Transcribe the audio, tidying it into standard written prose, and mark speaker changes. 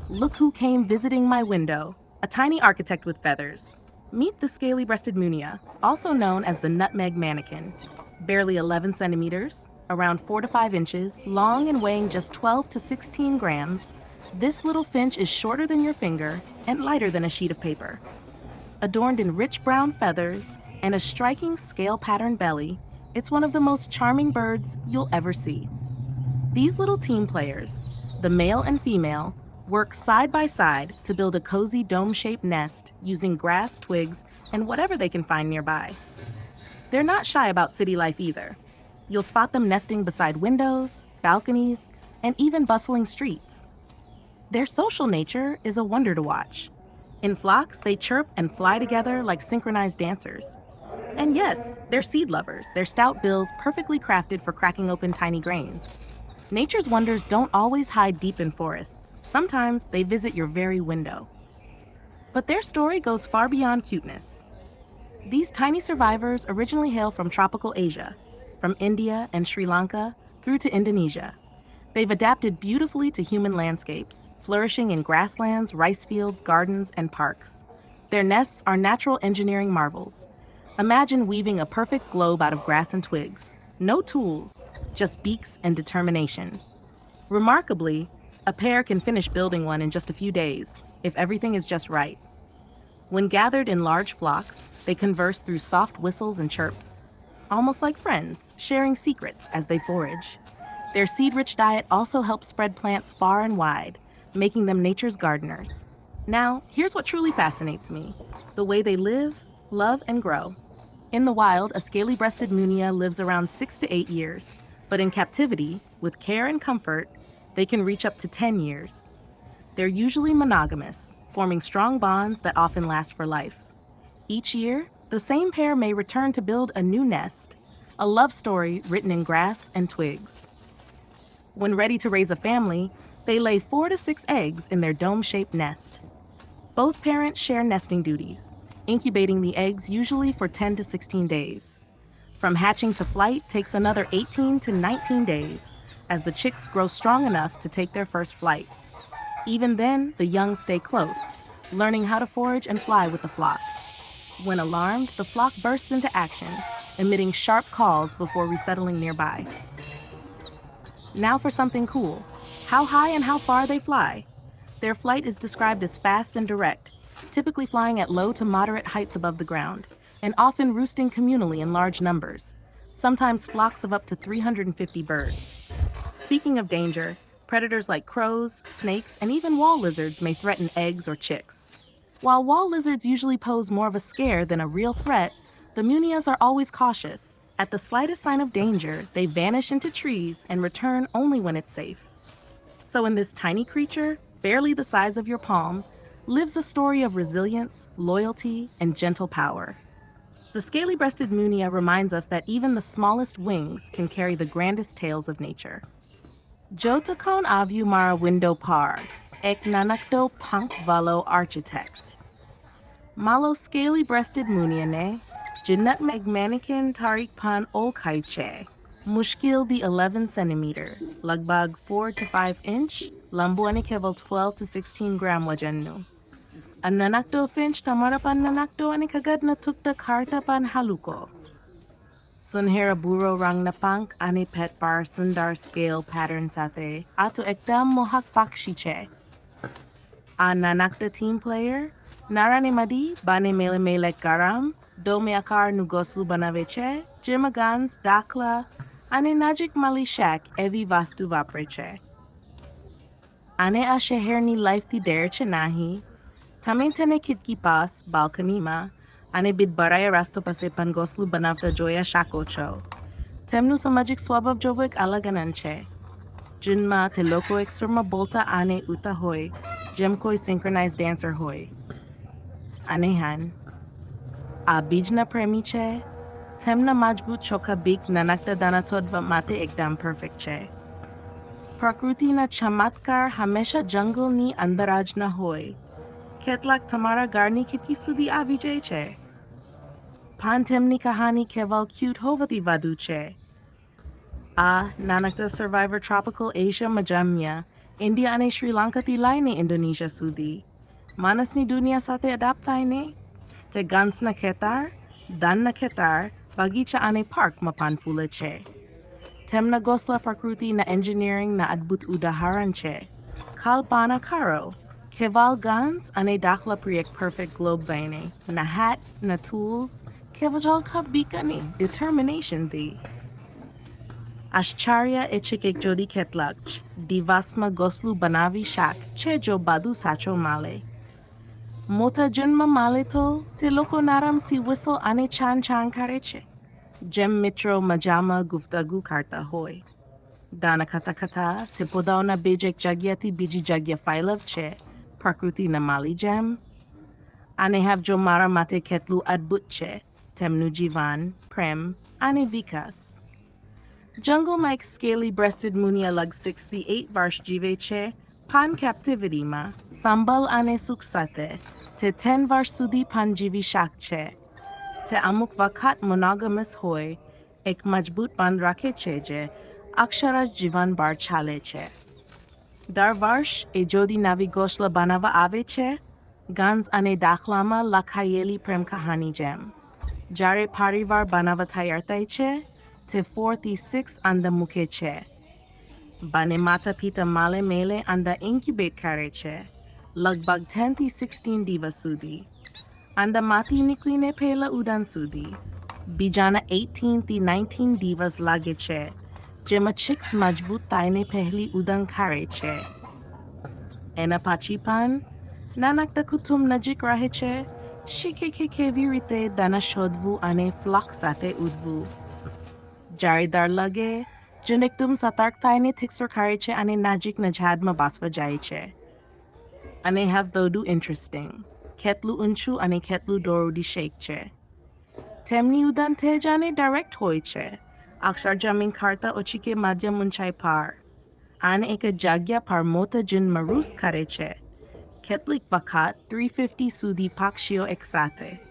Speaker 1: Look who came visiting my window, a tiny architect with feathers. Meet the scaly-breasted munia, also known as the nutmeg mannequin. Barely 11 centimeters, around 4 to 5 inches, long and weighing just 12 to 16 grams, this little finch is shorter than your finger and lighter than a sheet of paper. Adorned in rich brown feathers and a striking scale-patterned belly, it's one of the most charming birds you'll ever see. These little team players, the male and female, work side by side to build a cozy dome-shaped nest using grass, twigs, and whatever they can find nearby. They're not shy about city life either. You'll spot them nesting beside windows, balconies, and even bustling streets. Their social nature is a wonder to watch. In flocks, they chirp and fly together like synchronized dancers. And yes, they're seed lovers, their stout bills perfectly crafted for cracking open tiny grains. Nature's wonders don't always hide deep in forests. Sometimes they visit your very window. But their story goes far beyond cuteness. These tiny survivors originally hail from tropical Asia, from India and Sri Lanka through to Indonesia. They've adapted beautifully to human landscapes, flourishing in grasslands, rice fields, gardens, and parks. Their nests are natural engineering marvels. Imagine weaving a perfect globe out of grass and twigs. No tools, just beaks and determination. Remarkably, a pair can finish building one in just a few days, if everything is just right. When gathered in large flocks, they converse through soft whistles and chirps, almost like friends, sharing secrets as they forage. Their seed-rich diet also helps spread plants far and wide, making them nature's gardeners. Now, here's what truly fascinates me: the way they live, love, and grow. In the wild, a scaly-breasted munia lives around 6 to 8 years, but in captivity, with care and comfort, they can reach up to 10 years. They're usually monogamous, forming strong bonds that often last for life. Each year, the same pair may return to build a new nest, a love story written in grass and twigs. When ready to raise a family, they lay 4 to 6 eggs in their dome-shaped nest. Both parents share nesting duties, incubating the eggs usually for 10 to 16 days. From hatching to flight takes another 18 to 19 days, as the chicks grow strong enough to take their first flight. Even then, the young stay close, learning how to forage and fly with the flock. When alarmed, the flock bursts into action, emitting sharp calls before resettling nearby. Now for something cool: how high and how far they fly. Their flight is described as fast and direct, typically flying at low to moderate heights above the ground, and often roosting communally in large numbers, sometimes flocks of up to 350 birds. Speaking of danger, predators like crows, snakes, and even wall lizards may threaten eggs or chicks. While wall lizards usually pose more of a scare than a real threat, the munias are always cautious. At the slightest sign of danger, they vanish into trees and return only when it's safe. So in this tiny creature, barely the size of your palm, lives a story of resilience, loyalty, and gentle power. The scaly-breasted munia reminds us that even the smallest wings can carry the grandest tales of nature. Jota kon avu mara window par, ek nanakdo punk valo architect. Malo scaly-breasted muniane, Jeanette Mannequin Tariq Pan Olkaiche. Mushkil the 11 centimeter, lagbag 4 to 5 inch, lambuani keval 12 to 16 gram wajannu. Ang nanakdo finch tamarapan nanakdo ani kagad na tukta karta pan haluko. Sunhera buro rang napang ani pet bar sundar scale pattern sate, ato ekdam mohak pakshiche. Ang nanakda team player, narani madi bane mele mele karam, dome akar nugoslu banaveche, jimagans dakla, ane najik malishak evi vastu vapreche. Ane a sheherni life ti derche nahi, tamintene kitki pas, balkanima, ane bidbaraya rasto pase pangoslu banavta joya shakocho. Temnu samajik swabab jovik alagananche. Junma te loko ek surma bolta ane uta hoy, jemkoi synchronized dancer hoy. Anehan. A bijna premiche, temna majbut choka bik nanakta danatod va mate ekdam perfect che. Prakruti na chamatkar hamesha jungle ni andaraj na hoy. Ketlak tamara garni kitkisudi avijay che. Pantemni kahani keval cute hovati vaduche. A nanakta survivor tropical Asia majamya, India અને શ્રીલંકાથી લઈને Indonesia સુધી માણસની દુનિયા સાથે અડાપ્ટ થઈને તે ગાન્સના ખેતર, ધાનના ખેતર, બગીચા અને પાર્કમાં પાન ફૂલે છે. તેમના ઘોંસલા પ્રકૃતિના એન્જિનિયરિંગના અદ્ભુત ઉદાહરણ છે. કલ્પના કરો કે ગાન્સ અને દાખલા પર એક પરફેક્ટ ગ્લોબ બને, ના hat, ના tools, કેવળ બીકની determinationથી. આશ્ચર્ય એ છે કે જોડી કેટલાક દિવસમાં ઘોંસલું બનાવી શાક છે જો બધું સાચો મળે. મોટા જન્મ મળે તો તે લોકો આરામથી whistle અને છાન કરે છે. જેમ મિત્રો મજામાં ગુફ્તગુ કરતા હોય. દાના ખાતા તે પોતાના બીજ એક જગ્યાથી બીજી જગ્યા ફેલાવ છે. પ્રકૃતિના માલી જેમ. અને જો મારા માટે કેટલું અદ્ભુત છે તેમનું જીવન, પ્રેમ અને વિકાસ. જંગલમાં એક સ્કેલી બ્રેસ્ટેડ મુનિયા લગ 68 વર્ષ જીવે છે. પાન કેપ્ટિવિટીમાં સંભાળ અને સુખ સાથે તે 10 વર્ષ સુધી પાન જીવી શકે છે. તે અમુક વખત મોનોગામસ હોય, એક મજબૂત બંધ રાખે છે જે અક્ષરશ જીવનભર ચાલે છે. દર વર્ષ એ જોડી નવી ઘોંસલા બનાવવા આવે છે. ગાન્સ અને દાખલામાં લખાયેલી પ્રેમ કહાની જેમ. જ્યારે પરિવાર બનાવવા તૈયાર થાય છે, તે 4 થી 6 અંડા મૂકે છે. બંને માતા પિતા મેલે અંડા ઇન્ક્યુબેટ કરે છે. લગભગ 10 થી 16 દિવસ સુધી. અંડામાંથી નીકળીને પહેલા ઉડાન સુધી. બીજાના 18 થી 19 દિવસ લાગે છે, જેમાં ચિક્સ મજબૂત થઈને પહેલી ઉડાન કરે છે. એના પછી પણ નાનકડા કુટુંબ નજીક રહે છે, શીખે કે કેવી રીતે દાના શોધવું અને ફ્લોક સાથે ઉડવું. જ્યારે ડર લાગે, જન એકદમ સતર્ક થઈને ઠીકસર કરે છે અને નજીકના ઝાડમાં બેસવા જાય છે. અને થોડું ઇન્ટરેસ્ટિંગ, કેટલું ઊંચું અને કેટલું દૂર ઉડી શકે છે. તેમની ઉડાન તેજ અને ડાયરેક્ટ હોય છે. અક્ષર જમીન કરતાં ઓછી કે મધ્યમ ઊંચાઈ પર. અને એક જગ્યા પર મોટા ઝુંડમાં રૂસ કરે છે. કેટલીક વખત 350 સુધી પક્ષીઓ એકસાથે.